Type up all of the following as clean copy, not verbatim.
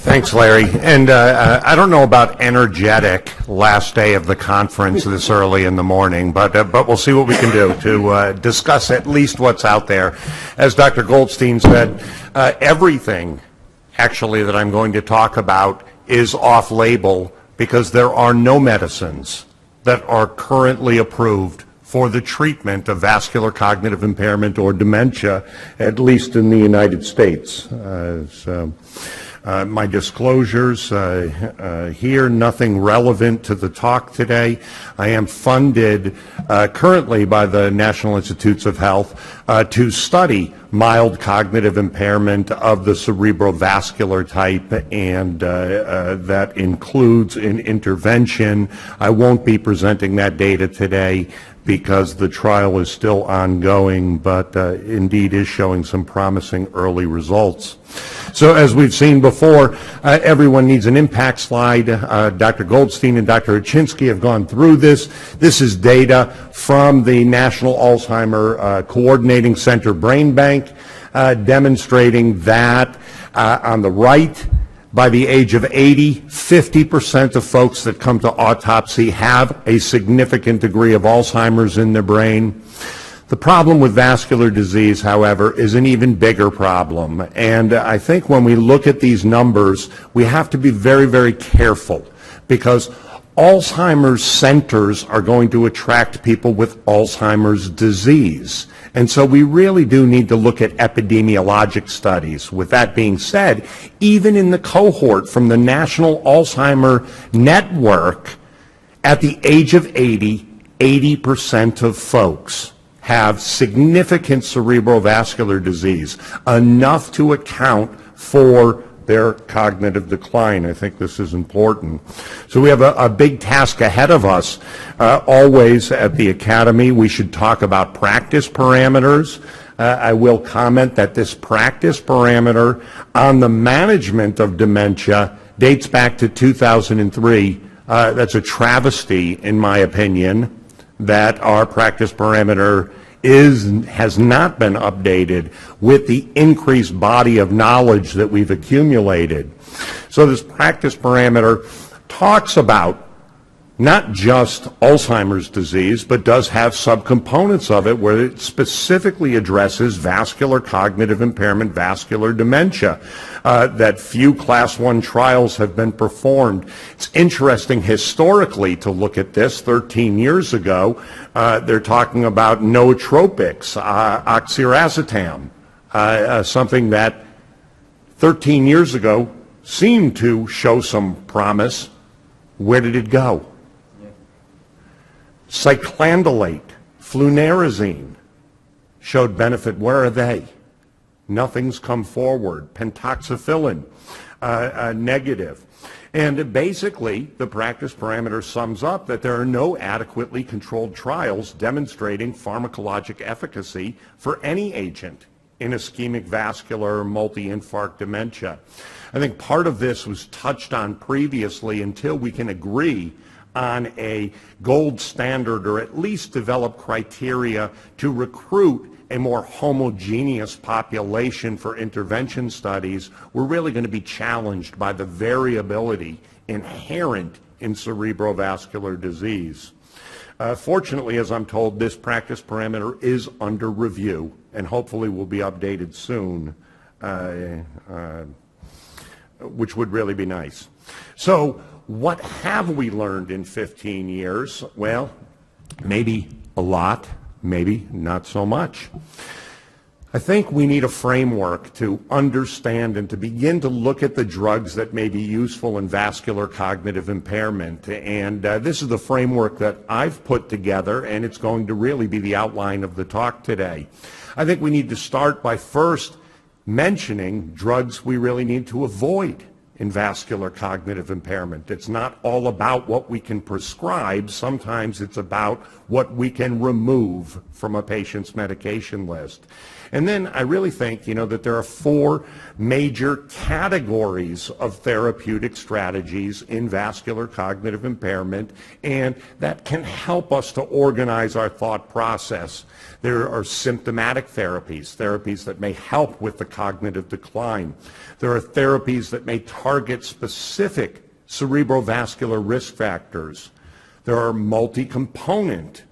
Thanks, Larry. And I don't know about energetic last day of the conference this early in the morning, but we'll see what we can do to discuss at least what's out there. As Dr. Goldstein said, everything actually that I'm going to talk about is off-label because there are no medicines that are currently approved for the treatment of vascular cognitive impairment or dementia, at least in the United States. My disclosures here, nothing relevant to the talk today. I am funded currently by the National Institutes of Health to study mild cognitive impairment of the cerebrovascular type, and that includes an intervention. I won't be presenting that data today because the trial is still ongoing, but indeed is showing some promising early results. So as we've seen before, everyone needs an impact slide. Dr. Goldstein and Dr. Achinsky have gone through this. This is data from the National Alzheimer Coordinating Center Brain Bank demonstrating that on the right, by the age of 80, 50% of folks that come to autopsy have a significant degree of Alzheimer's in their brain. The problem with vascular disease, however, is an even bigger problem. And I think when we look at these numbers, we have to be very, very careful because Alzheimer's centers are going to attract people with Alzheimer's disease. And so we really do need to look at epidemiologic studies. With that being said, even in the cohort from the National Alzheimer Network, at the age of 80, 80% of folks have significant cerebrovascular disease, enough to account for their cognitive decline. I think this is important. So we have a big task ahead of us. Always at the Academy, we should talk about practice parameters. I will comment that this practice parameter on the management of dementia dates back to 2003. That's a travesty, in my opinion, that our practice parameter has not been updated with the increased body of knowledge that we've accumulated. So this practice parameter talks about not just Alzheimer's disease, but does have subcomponents of it where it specifically addresses vascular cognitive impairment, vascular dementia, that few class 1 trials have been performed. It's interesting historically to look at this. 13 years ago, they're talking about nootropics, oxiracetam, something that 13 years ago seemed to show some promise. Where did it go? Cyclandolate, flunarizine showed benefit. Where are they? Nothing's come forward. Pentoxifillin, negative. And basically, the practice parameter sums up that there are no adequately controlled trials demonstrating pharmacologic efficacy for any agent in ischemic vascular multi-infarct dementia. I think part of this was touched on previously until we can agree on a gold standard or at least develop criteria to recruit a more homogeneous population for intervention studies. We're really going to be challenged by the variability inherent in cerebrovascular disease. Fortunately, as I'm told, this practice parameter is under review and hopefully will be updated soon, which would really be nice. So what have we learned in 15 years? Well, maybe a lot, maybe not so much. I think we need a framework to understand and to begin to look at the drugs that may be useful in vascular cognitive impairment. And this is the framework that I've put together, and it's going to really be the outline of the talk today. I think we need to start by first mentioning drugs we really need to avoid in vascular cognitive impairment. It's not all about what we can prescribe. Sometimes it's about what we can remove from a patient's medication list. And then I really think, that there are 4 major categories of therapeutic strategies in vascular cognitive impairment, and that can help us to organize our thought process. There are symptomatic therapies, therapies that may help with the cognitive decline. There are therapies that may target specific cerebrovascular risk factors. There are multi-component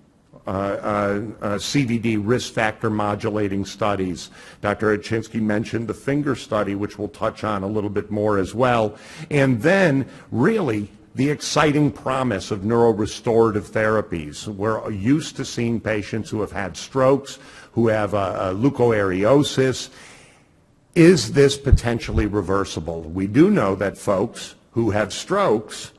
CVD risk factor modulating studies. Dr. Achinsky mentioned the finger study, which we'll touch on a little bit more as well. And then really the exciting promise of neurorestorative therapies. We're used to seeing patients who have had strokes, who have leukoariosis. Is this potentially reversible? We do know that folks who have strokes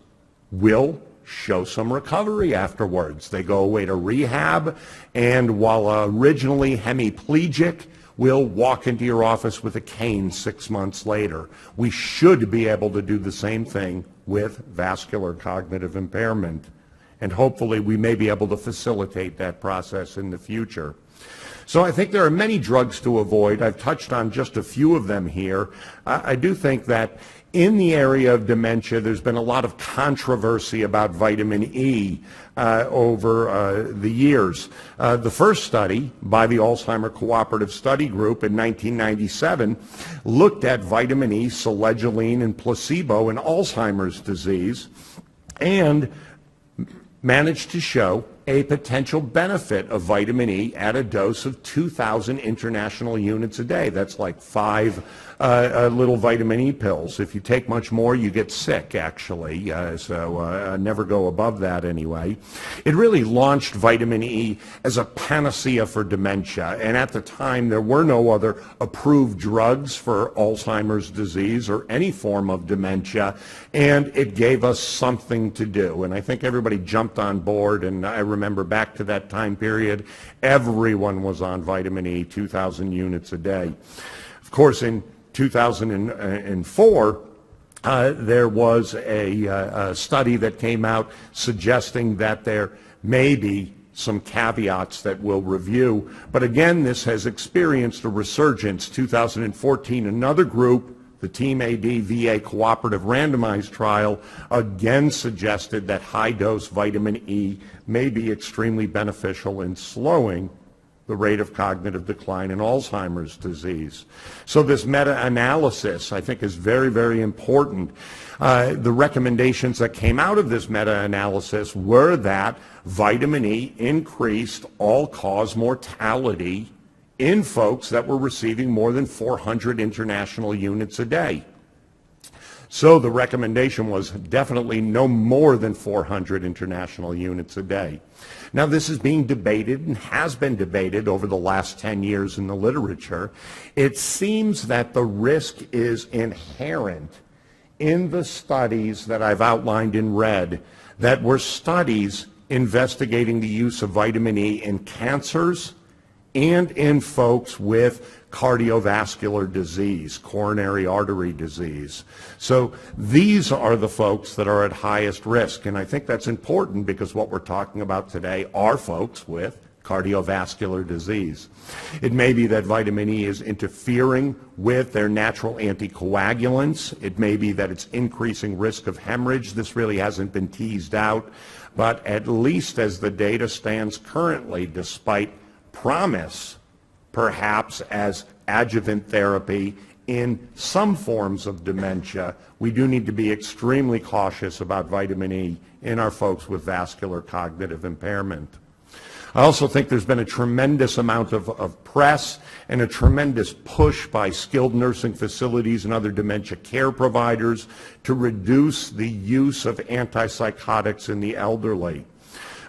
will show some recovery afterwards. They go away to rehab, and while originally hemiplegic, will walk into your office with a cane 6 months later. We should be able to do the same thing with vascular cognitive impairment, and hopefully we may be able to facilitate that process in the future. So I think there are many drugs to avoid. I've touched on just a few of them here. I do think that in the area of dementia, there's been a lot of controversy about vitamin E over the years. The first study by the Alzheimer Cooperative Study Group in 1997 looked at vitamin E, selegiline, and placebo in Alzheimer's disease and managed to show a potential benefit of vitamin E at a dose of 2,000 international units a day. That's like 5 little vitamin E pills. If you take much more, you get sick, actually, so never go above that anyway. It really launched vitamin E as a panacea for dementia, and at the time there were no other approved drugs for Alzheimer's disease or any form of dementia, and it gave us something to do, and I think everybody jumped on board, and I remember back to that time period, everyone was on vitamin E, 2,000 units a day. Of course, in 2004, there was a study that came out suggesting that there may be some caveats that we'll review. But again, this has experienced a resurgence. 2014, another group, the Team AD VA Cooperative Randomized Trial, again suggested that high-dose vitamin E may be extremely beneficial in slowing the rate of cognitive decline in Alzheimer's disease. So this meta-analysis, I think, is very, very important. The recommendations that came out of this meta-analysis were that vitamin E increased all-cause mortality in folks that were receiving more than 400 international units a day. So the recommendation was definitely no more than 400 international units a day. Now this is being debated and has been debated over the last 10 years in the literature. It seems that the risk is inherent in the studies that I've outlined in red, that were studies investigating the use of vitamin E in cancers and in folks with cardiovascular disease, coronary artery disease. So these are the folks that are at highest risk, and I think that's important because what we're talking about today are folks with cardiovascular disease. It may be that vitamin E is interfering with their natural anticoagulants. It may be that it's increasing risk of hemorrhage. This really hasn't been teased out, but at least as the data stands currently, despite promise perhaps as adjuvant therapy in some forms of dementia, we do need to be extremely cautious about vitamin E in our folks with vascular cognitive impairment. I also think there's been a tremendous amount of press and a tremendous push by skilled nursing facilities and other dementia care providers to reduce the use of antipsychotics in the elderly.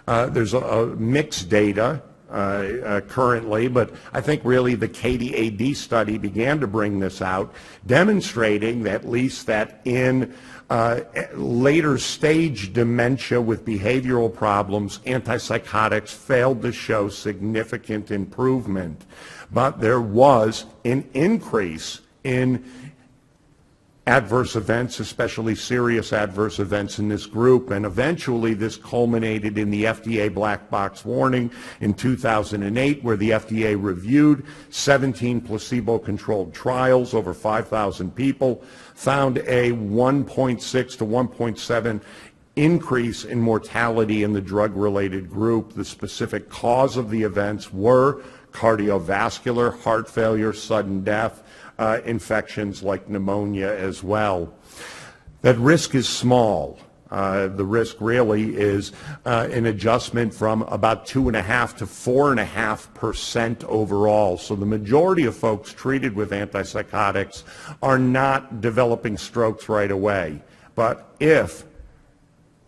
There's a mixed data currently, but I think really the KDAD study began to bring this out, demonstrating that at least that in later stage dementia with behavioral problems, antipsychotics failed to show significant improvement. But there was an increase in adverse events, especially serious adverse events in this group, and eventually this culminated in the FDA black box warning in 2008, where the FDA reviewed 17 placebo-controlled trials over 5,000 people, found a 1.6 to 1.7 increase in mortality in the drug-related group. The specific cause of the events were cardiovascular, heart failure, sudden death, infections like pneumonia as well. That risk is small. The risk really is an adjustment from about 2.5% to 4.5% overall. So the majority of folks treated with antipsychotics are not developing strokes right away. But if,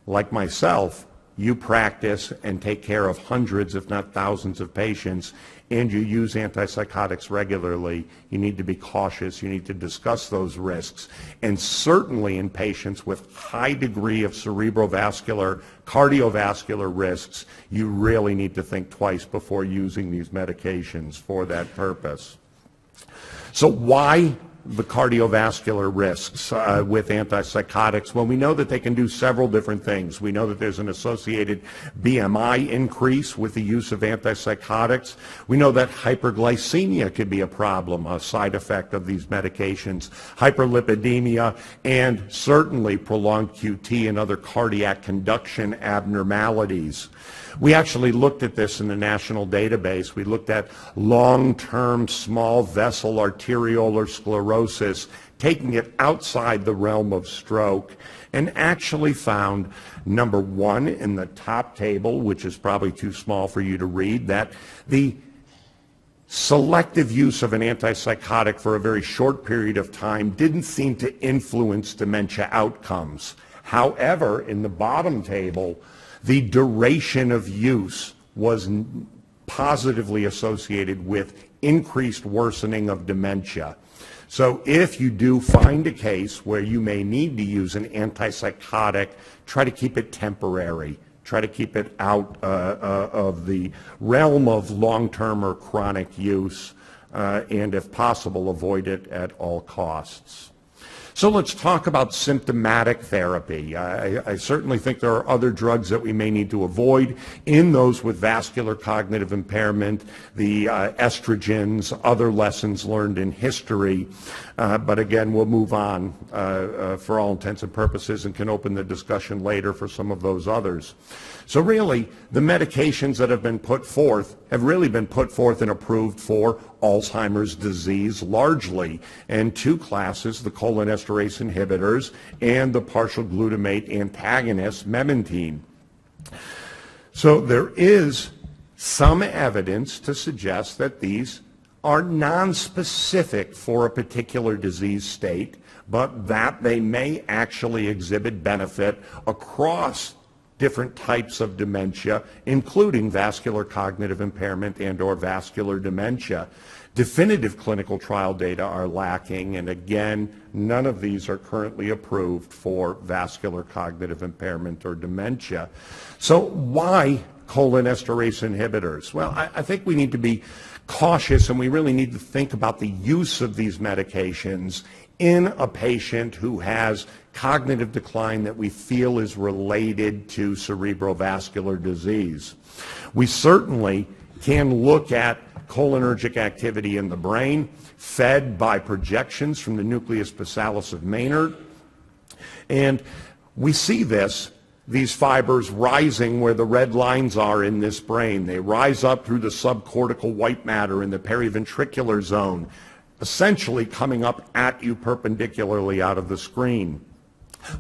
like myself, you practice and take care of hundreds, if not thousands of patients, and you use antipsychotics regularly, you need to be cautious. You need to discuss those risks. And certainly in patients with high degree of cerebrovascular, cardiovascular risks, you really need to think twice before using these medications for that purpose. So why the cardiovascular risks with antipsychotics? Well, we know that they can do several different things. We know that there's an associated BMI increase with the use of antipsychotics. We know that hyperglycemia could be a problem, a side effect of these medications, hyperlipidemia, and certainly prolonged QT and other cardiac conduction abnormalities. We actually looked at this in the national database. We looked at long-term small vessel arteriolar sclerosis, taking it outside the realm of stroke, and actually found, number one, in the top table, which is probably too small for you to read, that the selective use of an antipsychotic for a very short period of time didn't seem to influence dementia outcomes. However, in the bottom table, the duration of use was positively associated with increased worsening of dementia. So if you do find a case where you may need to use an antipsychotic, try to keep it temporary. Try to keep it out of the realm of long-term or chronic use, and if possible, avoid it at all costs. So let's talk about symptomatic therapy. I certainly think there are other drugs that we may need to avoid in those with vascular cognitive impairment, the estrogens, other lessons learned in history. But again, we'll move on for all intents and purposes and can open the discussion later for some of those others. So really, the medications that have been put forth have really been put forth and approved for Alzheimer's disease largely, and two classes, the cholinesterase inhibitors and the partial glutamate antagonist, memantine. So there is some evidence to suggest that these are nonspecific for a particular disease state, but that they may actually exhibit benefit across different types of dementia, including vascular cognitive impairment and or vascular dementia. Definitive clinical trial data are lacking, and again, none of these are currently approved for vascular cognitive impairment or dementia. So why cholinesterase inhibitors? Well, I think we need to be cautious, and we really need to think about the use of these medications in a patient who has cognitive decline that we feel is related to cerebrovascular disease. We certainly can look at cholinergic activity in the brain, fed by projections from the nucleus basalis of Maynard. And we see these fibers rising where the red lines are in this brain. They rise up through the subcortical white matter in the periventricular zone, essentially coming up at you perpendicularly out of the screen.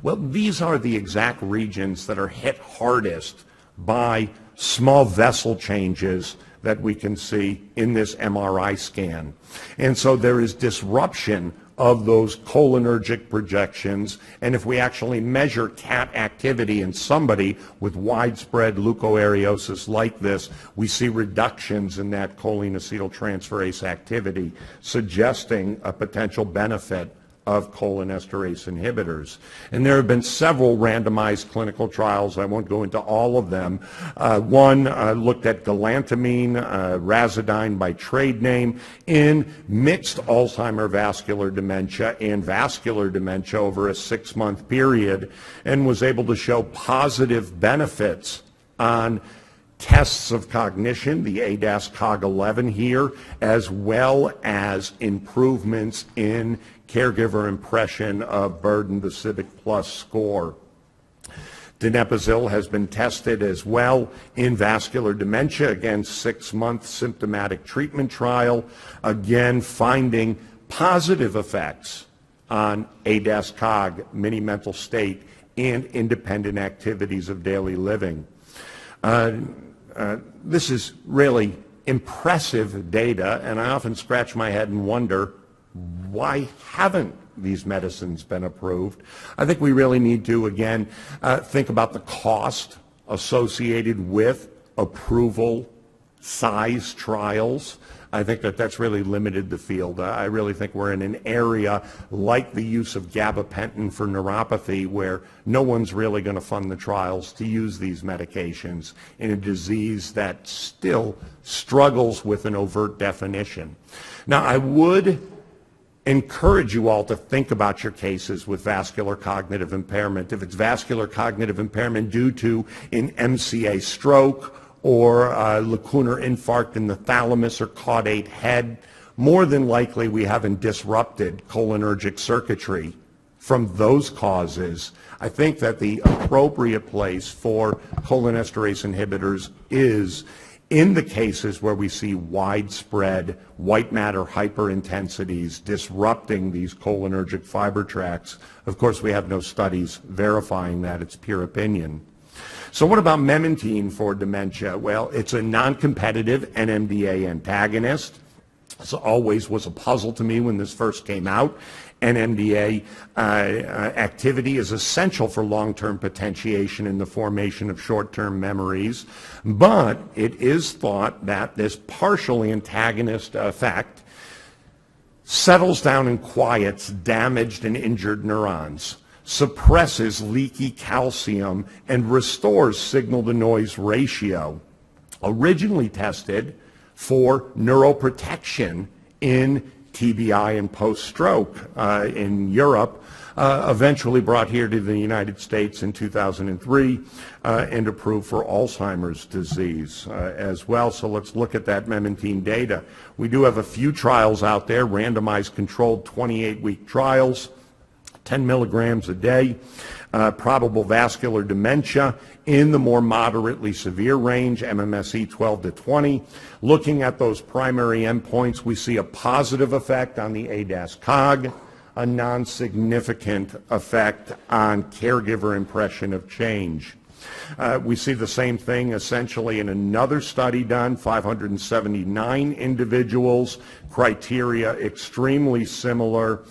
Well, these are the exact regions that are hit hardest by small vessel changes that we can see in this MRI scan. And so there is disruption of those cholinergic projections, and if we actually measure CAT activity in somebody with widespread leukoariosis like this, we see reductions in that choline acetyltransferase activity, suggesting a potential benefit of cholinesterase inhibitors. And there have been several randomized clinical trials. I won't go into all of them. One looked at galantamine, Razidine by trade name, in mixed Alzheimer's vascular dementia and vascular dementia over a 6-month period, and was able to show positive benefits on tests of cognition, the ADAS-Cog11 here, as well as improvements in caregiver impression of burden, the Civic Plus score. Donepezil has been tested as well in vascular dementia, again 6-month symptomatic treatment trial, again finding positive effects on ADAS-Cog, mini-mental state, and independent activities of daily living. This is really impressive data, and I often scratch my head and wonder, why haven't these medicines been approved? I think we really need to, again, think about the cost associated with approval size trials. I think that that's really limited the field. I really think we're in an area like the use of gabapentin for neuropathy where no one's really going to fund the trials to use these medications in a disease that still struggles with an overt definition. Now, I would encourage you all to think about your cases with vascular cognitive impairment. If it's vascular cognitive impairment due to an MCA stroke or lacunar infarct in the thalamus or caudate head, more than likely we haven't disrupted cholinergic circuitry from those causes. I think that the appropriate place for cholinesterase inhibitors is in the cases where we see widespread white matter hyperintensities disrupting these cholinergic fiber tracts. Of course, we have no studies verifying that. It's pure opinion. So what about memantine for dementia? Well, it's a non-competitive NMDA antagonist. This always was a puzzle to me when this first came out. NMDA activity is essential for long-term potentiation in the formation of short-term memories, but it is thought that this partially antagonist effect settles down and quiets damaged and injured neurons, suppresses leaky calcium, and restores signal-to-noise ratio. Originally tested for neuroprotection in TBI and post-stroke in Europe, eventually brought here to the United States in 2003 and approved for Alzheimer's disease as well. So let's look at that memantine data. We do have a few trials out there, randomized controlled 28-week trials, 10 milligrams a day, probable vascular dementia in the more moderately severe range, MMSE 12 to 20. Looking at those primary endpoints, we see a positive effect on the ADAS-Cog, a non-significant effect on caregiver impression of change. We see the same thing essentially in another study done, 579 individuals, criteria extremely similar,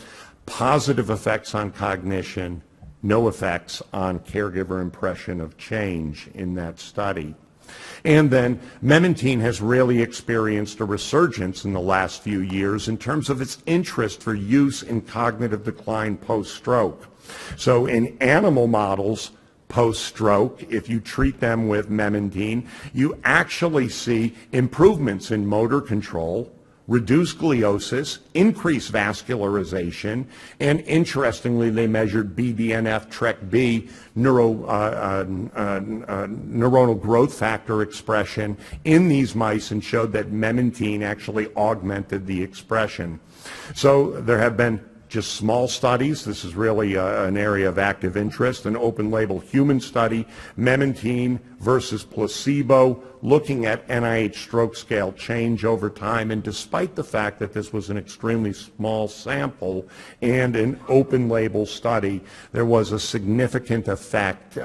positive effects on cognition, no effects on caregiver impression of change in that study. And then memantine has really experienced a resurgence in the last few years in terms of its interest for use in cognitive decline post-stroke. So in animal models post-stroke, if you treat them with memantine, you actually see improvements in motor control, reduced gliosis, increased vascularization, and interestingly, they measured BDNF TrkB, neuronal growth factor expression in these mice and showed that memantine actually augmented the expression. So there have been just small studies. This is really an area of active interest, an open-label human study, memantine versus placebo, looking at NIH stroke scale change over time, and despite the fact that this was an extremely small sample and an open-label study, there was a significant effect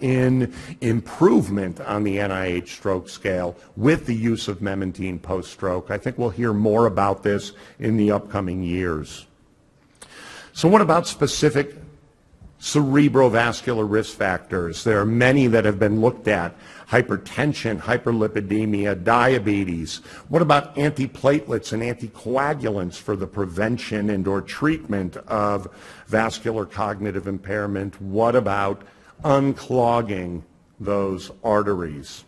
in improvement on the NIH stroke scale with the use of memantine post-stroke. I think we'll hear more about this in the upcoming years. So what about specific Cerebrovascular risk factors. There are many that have been looked at. Hypertension, hyperlipidemia, diabetes. What about antiplatelets and anticoagulants for the prevention and or treatment of vascular cognitive impairment? What about unclogging those arteries?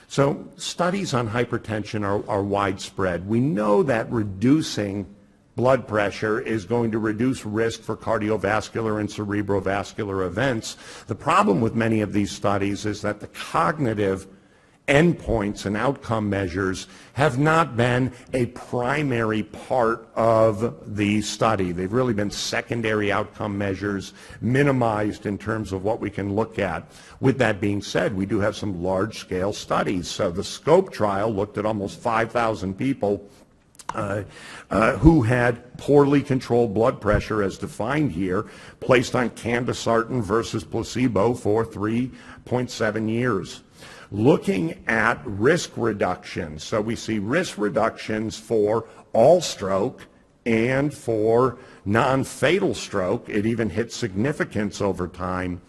So studies on hypertension are widespread. We know that reducing blood pressure is going to reduce risk for cardiovascular and cerebrovascular events. The problem with many of these studies is that the cognitive endpoints and outcome measures have not been a primary part of the study. They've really been secondary outcome measures, minimized in terms of what we can look at. With that being said, we do have some large-scale studies. So the SCOPE trial looked at almost 5,000 people who had poorly controlled blood pressure as defined here, placed on candesartan versus placebo for 3.7 years. Looking at risk reductions, so we see risk reductions for all stroke and for non-fatal stroke. It even hits significance over time.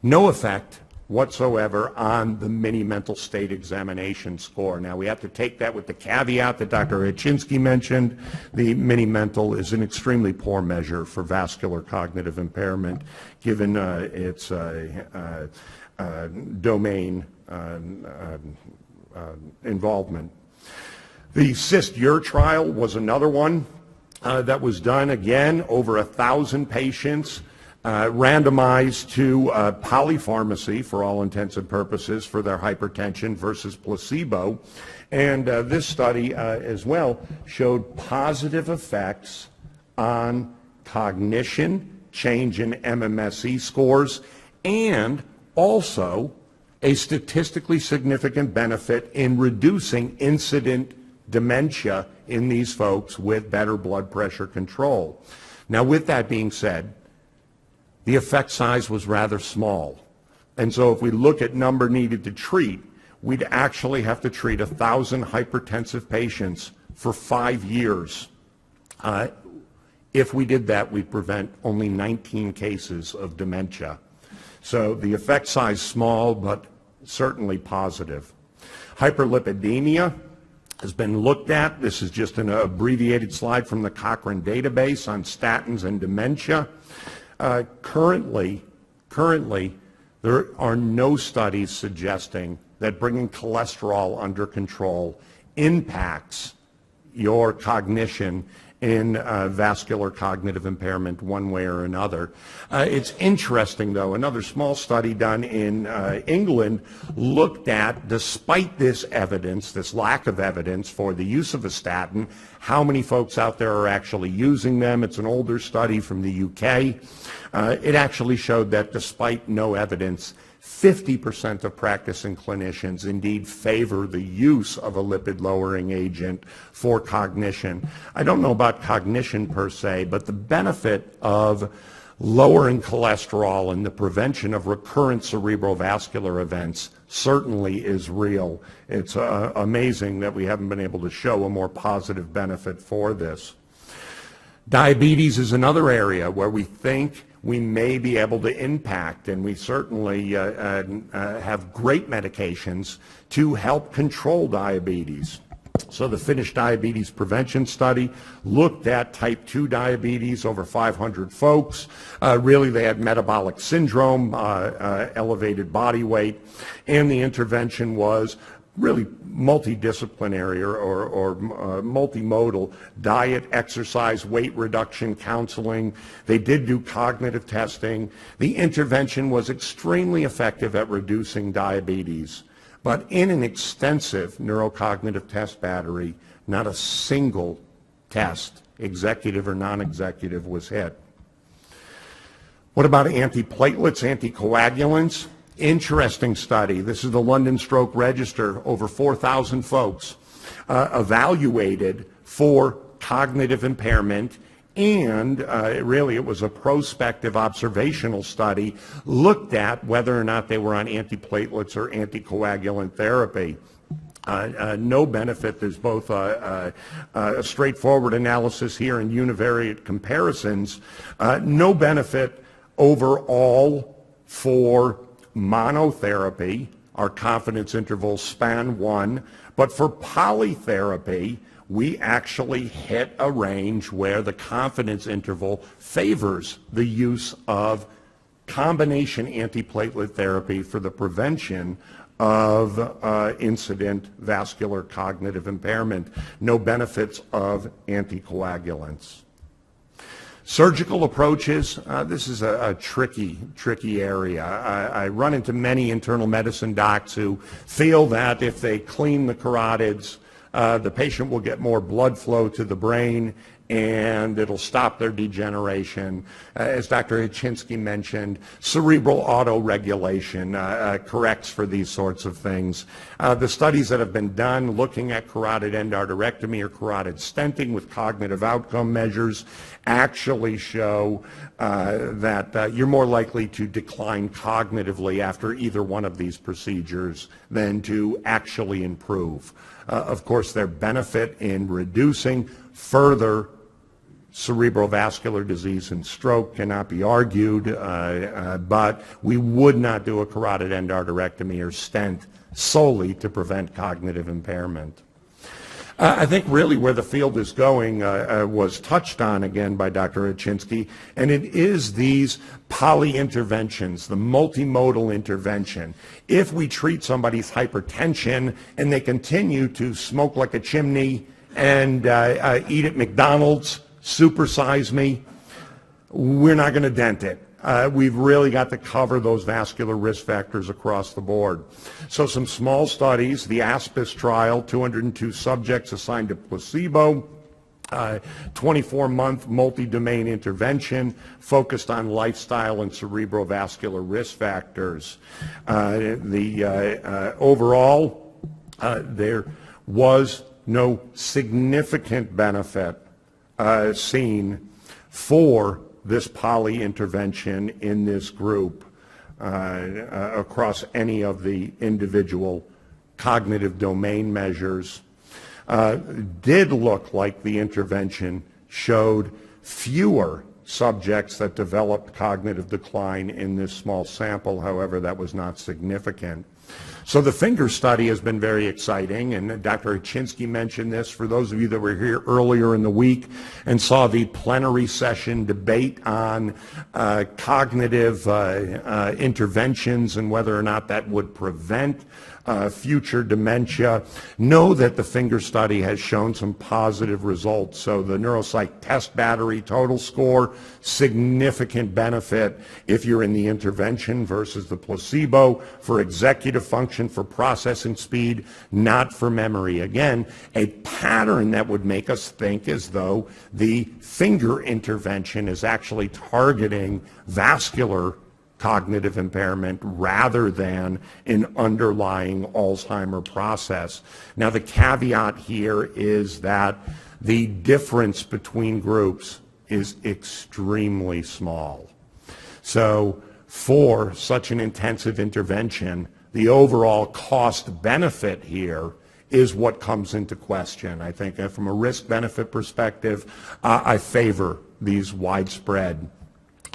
No effect whatsoever on the mini mental state examination score. Now we have to take that with the caveat that Dr. Hachinsky mentioned. The mini mental is an extremely poor measure for vascular cognitive impairment given its domain involvement. The CIST-UR trial was another one that was done, again, over 1,000 patients, randomized to polypharmacy for all intents and purposes for their hypertension versus placebo. And this study as well showed positive effects on cognition, change in MMSE scores, and also a statistically significant benefit in reducing incident dementia in these folks with better blood pressure control. Now, with that being said, the effect size was rather small. And so if we look at number needed to treat, we'd actually have to treat 1,000 hypertensive patients for 5 years. If we did that, we'd prevent only 19 cases of dementia. So the effect size small, but certainly positive. Hyperlipidemia has been looked at. This is just an abbreviated slide from the Cochrane database on statins and dementia. Currently, there are no studies suggesting that bringing cholesterol under control impacts your cognition in vascular cognitive impairment one way or another. It's interesting, though, another small study done in England looked at, despite this evidence, this lack of evidence for the use of a statin, how many folks out there are actually using them. It's an older study from the UK. It actually showed that despite no evidence, 50% of practicing clinicians indeed favor the use of a lipid-lowering agent for cognition. I don't know about cognition per se, but the benefit of lowering cholesterol and the prevention of recurrent cerebrovascular events certainly is real. It's amazing that we haven't been able to show a more positive benefit for this. Diabetes is another area where we think we may be able to impact, and we certainly have great medications to help control diabetes. So the Finnish diabetes prevention study looked at type 2 diabetes, over 500 folks. Really, they had metabolic syndrome, elevated body weight, and the intervention was really multidisciplinary or multimodal: diet, exercise, weight reduction, counseling. They did do cognitive testing. The intervention was extremely effective at reducing diabetes. But in an extensive neurocognitive test battery, not a single test, executive or non-executive, was hit. What about antiplatelets, anticoagulants? Interesting study. This is the London Stroke Register, over 4,000 folks evaluated for cognitive impairment, and really it was a prospective observational study, looked at whether or not they were on antiplatelets or anticoagulant therapy. No benefit. There's both a straightforward analysis here and univariate comparisons. No benefit Overall, for monotherapy, our confidence intervals span 1, but for polytherapy, we actually hit a range where the confidence interval favors the use of combination antiplatelet therapy for the prevention of incident vascular cognitive impairment. No benefits of anticoagulants. Surgical approaches, this is a tricky area. I run into many internal medicine docs who feel that if they clean the carotids, the patient will get more blood flow to the brain and it'll stop their degeneration. As Dr. Hachinsky mentioned, cerebral autoregulation corrects for these sorts of things. The studies that have been done looking at carotid endarterectomy or carotid stenting with cognitive outcome measures actually show that you're more likely to decline cognitively after either one of these procedures than to actually improve. Of course, their benefit in reducing further cerebrovascular disease and stroke cannot be argued, but we would not do a carotid endarterectomy or stent solely to prevent cognitive impairment. I think really where the field is going was touched on again by Dr. Hachinsky, and it is these polyinterventions, the multimodal intervention. If we treat somebody's hypertension and they continue to smoke like a chimney and eat at McDonald's, supersize me, we're not going to dent it. We've really got to cover those vascular risk factors across the board. So some small studies, the ASPIS trial, 202 subjects assigned to placebo, 24-month multi-domain intervention focused on lifestyle and cerebrovascular risk factors. Overall, there was no significant benefit seen for this poly intervention in this group across any of the individual cognitive domain measures. Did look like the intervention showed fewer subjects that developed cognitive decline in this small sample. However, that was not significant. So the finger study has been very exciting, and Dr. Hachinsky mentioned this. For those of you that were here earlier in the week and saw the plenary session debate on cognitive interventions and whether or not that would prevent future dementia, know that the finger study has shown some positive results. So the neuropsych test battery total score, significant benefit if you're in the intervention versus the placebo for executive function, for processing speed, not for memory. Again, a pattern that would make us think as though the finger intervention is actually targeting vascular cognitive impairment rather than an underlying Alzheimer process. Now, the caveat here is that the difference between groups is extremely small. So for such an intensive intervention, the overall cost benefit here is what comes into question. I think from a risk-benefit perspective, I favor these widespread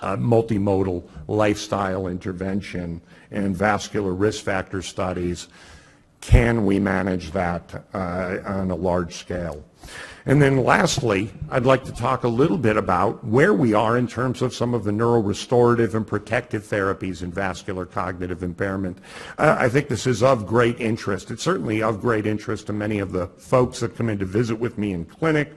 multimodal lifestyle intervention and vascular risk factor studies. Can we manage that on a large scale? And then lastly, I'd like to talk a little bit about where we are in terms of some of the neurorestorative and protective therapies in vascular cognitive impairment. I think this is of great interest. It's certainly of great interest to many of the folks that come in to visit with me in clinic.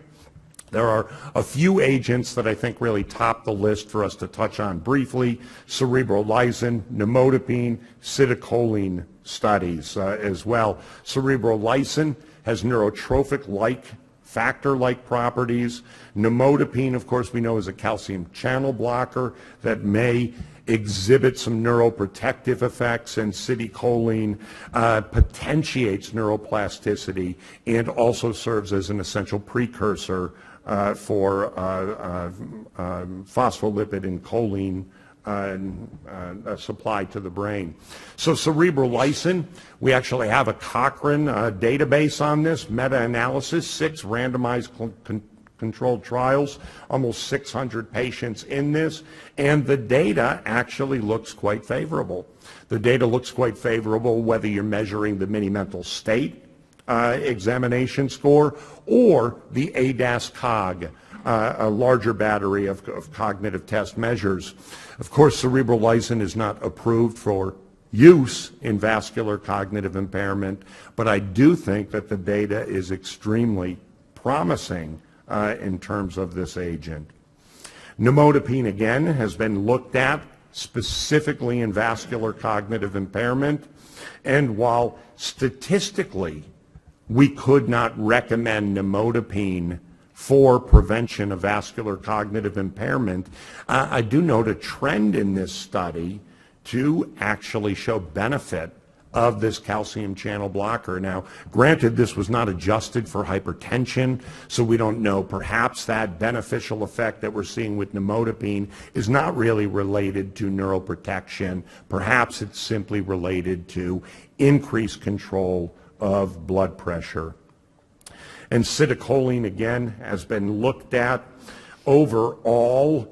There are a few agents that I think really top the list for us to touch on briefly: cerebrolysin, nimodipine, acetylcholine studies as well. Cerebrolysin has neurotrophic-like, factor-like properties. Nimodipine, of course, we know is a calcium channel blocker that may exhibit some neuroprotective effects, and acetylcholine potentiates neuroplasticity and also serves as an essential precursor for phospholipid and choline supply to the brain. So cerebrolysin, we actually have a Cochrane database on this, meta-analysis, 6 randomized controlled trials, almost 600 patients in this, and the data actually looks quite favorable. The data looks quite favorable whether you're measuring the mini-mental state examination score or the ADAS-Cog, a larger battery of cognitive test measures. Of course, cerebral lysin is not approved for use in vascular cognitive impairment, but I do think that the data is extremely promising in terms of this agent. Nimodipine, again, has been looked at specifically in vascular cognitive impairment, and while statistically we could not recommend nimodipine for prevention of vascular cognitive impairment, I do note a trend in this study to actually show benefit of this calcium channel blocker. Now, granted, this was not adjusted for hypertension, so we don't know. Perhaps that beneficial effect that we're seeing with nimodipine is not really related to neuroprotection. Perhaps it's simply related to increased control of blood pressure. And acetylcholine, again, has been looked at overall.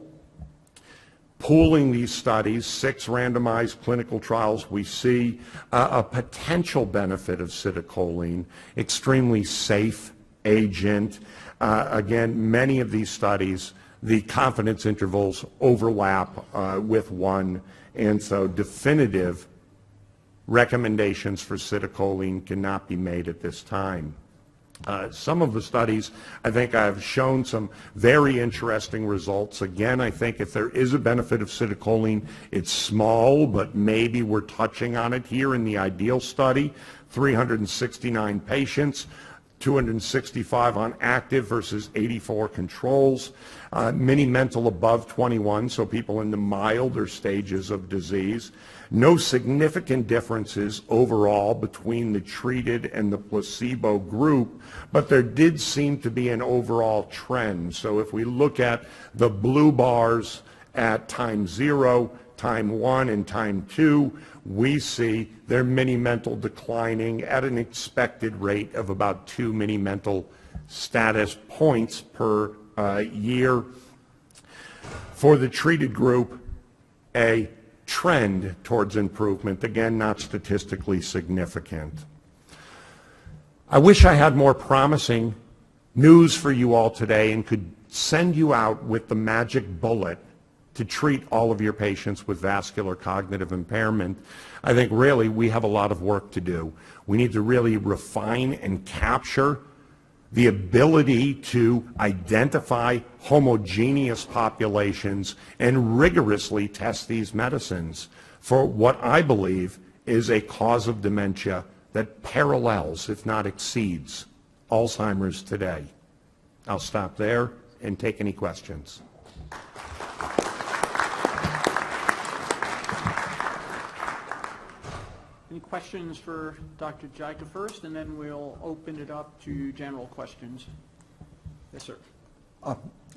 Pooling these studies, 6 randomized clinical trials, we see a potential benefit of acetylcholine, extremely safe agent. Again, many of these studies, the confidence intervals overlap with one, and so definitive recommendations for acetylcholine cannot be made at this time. Some of the studies, I think, have shown some very interesting results. Again, I think if there is a benefit of acetylcholine, it's small, but maybe we're touching on it here in the IDEAL study. 369 patients, 265 on active versus 84 controls. Mini-mental above 21, so people in the milder stages of disease. No significant differences overall between the treated and the placebo group, but there did seem to be an overall trend. So if we look at the blue bars at time 0, time 1, and time 2, we see their mini-mental declining at an expected rate of about 2 mini-mental status points per year. For the treated group, a trend towards improvement, again, not statistically significant. I wish I had more promising news for you all today and could send you out with the magic bullet to treat all of your patients with vascular cognitive impairment. I think really we have a lot of work to do. We need to really refine and capture the ability to identify homogeneous populations and rigorously test these medicines for what I believe is a cause of dementia that parallels, if not exceeds, Alzheimer's today. I'll stop there and take any questions. Any questions for Dr. Jaika first, and then we'll open it up to general questions. Yes, sir.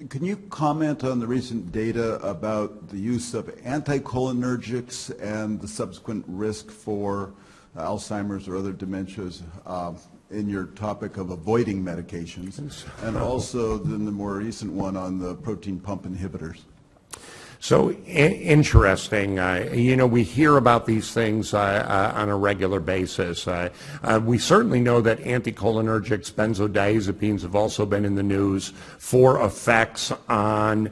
Can you comment on the recent data about the use of anticholinergics and the subsequent risk for Alzheimer's or other dementias in your topic of avoiding medications, and also then the more recent one on the protein pump inhibitors? So interesting. You know, we hear about these things on a regular basis. We certainly know that anticholinergics, benzodiazepines, have also been in the news for effects on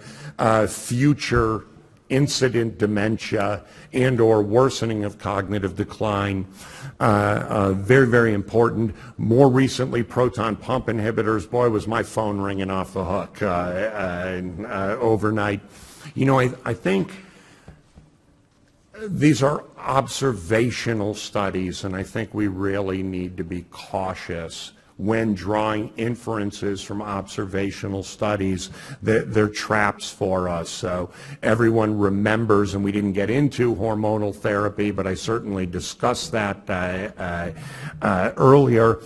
future incident dementia and or worsening of cognitive decline. Very, very important. More recently, proton pump inhibitors. Boy, was my phone ringing off the hook overnight. You know, I think these are observational studies, and I think we really need to be cautious when drawing inferences from observational studies. They're traps for us. So everyone remembers, and we didn't get into hormonal therapy, but I certainly discussed that earlier.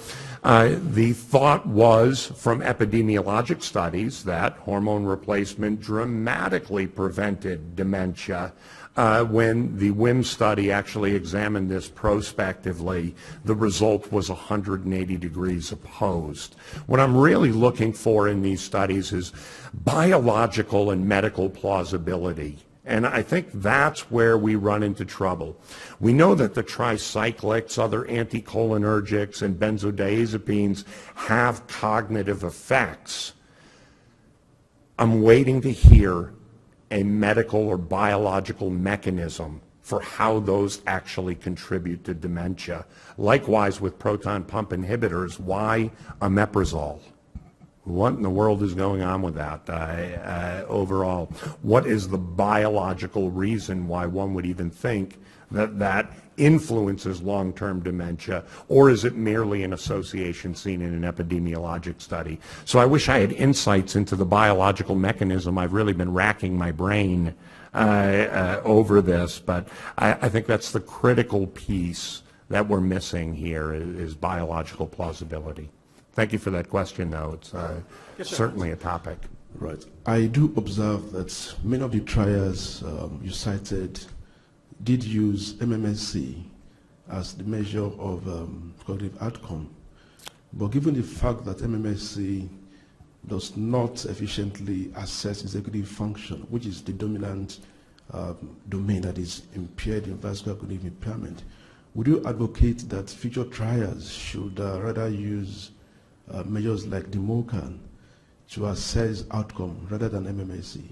The thought was from epidemiologic studies that hormone replacement dramatically prevented dementia. when the WIM study actually examined this prospectively, the result was 180 degrees opposed. What I'm really looking for in these studies is biological and medical plausibility. And I think that's where we run into trouble. We know that the tricyclics, other anticholinergics, and benzodiazepines have cognitive effects. I'm waiting to hear a medical or biological mechanism for how those actually contribute to dementia. Likewise with proton pump inhibitors, why omeprazole? What in the world is going on with that overall? What is the biological reason why one would even think that that influences long-term dementia, or is it merely an association seen in an epidemiologic study? So I wish I had insights into the biological mechanism. I've really been racking my brain over this, but I think that's the critical piece that we're missing here is biological plausibility. Thank you for that question, though. It's certainly a topic. Right. I do observe that many of the trials you cited did use MMSE as the measure of cognitive outcome. But given the fact that MMSE does not efficiently assess executive function, which is the dominant domain that is impaired in vascular cognitive impairment, would you advocate that future trials should rather use measures like the MOCAN to assess outcome rather than MMSE?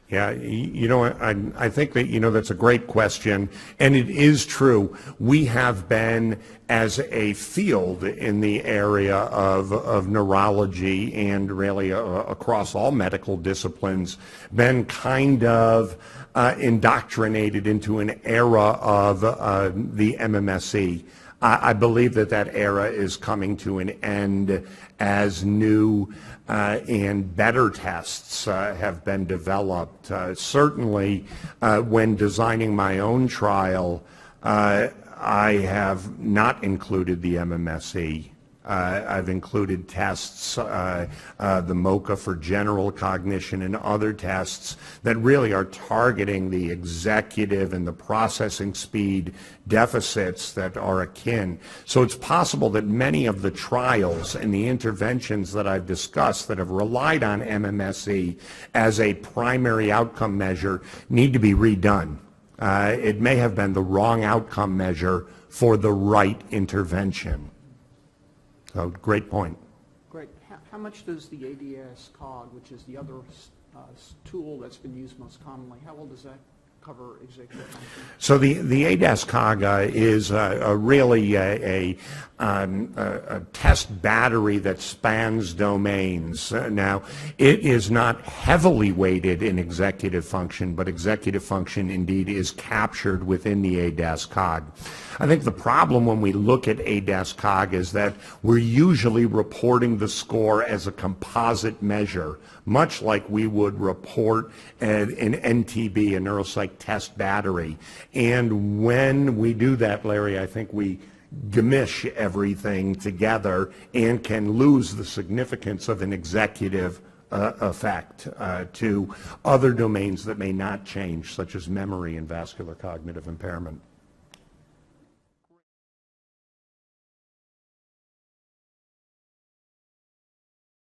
Yeah, I think that, that's a great question, and it is true. We have been, as a field in the area of neurology and really across all medical disciplines, been kind of indoctrinated into an era of the MMSE. I believe that era is coming to an end as new and better tests have been developed. Certainly, when designing my own trial, I have not included the MMSE. I've included tests, the MOCA for general cognition and other tests that really are targeting the executive and the processing speed deficits that are akin. So it's possible that many of the trials and the interventions that I've discussed that have relied on MMSE as a primary outcome measure need to be redone. It may have been the wrong outcome measure for the right intervention. So, great point. Great. How much does the ADAS-Cog, which is the other tool that's been used most commonly, how well does that cover executive function? So the ADAS-Cog is really a test battery that spans domains. Now, it is not heavily weighted in executive function, but executive function indeed is captured within the ADAS-Cog. I think the problem when we look at ADAS-Cog is that we're usually reporting the score as a composite measure, much like we would report an NTB, a neuropsych test battery. And when we do that, Larry, I think we gamish everything together and can lose the significance of an executive effect to other domains that may not change, such as memory and vascular cognitive impairment.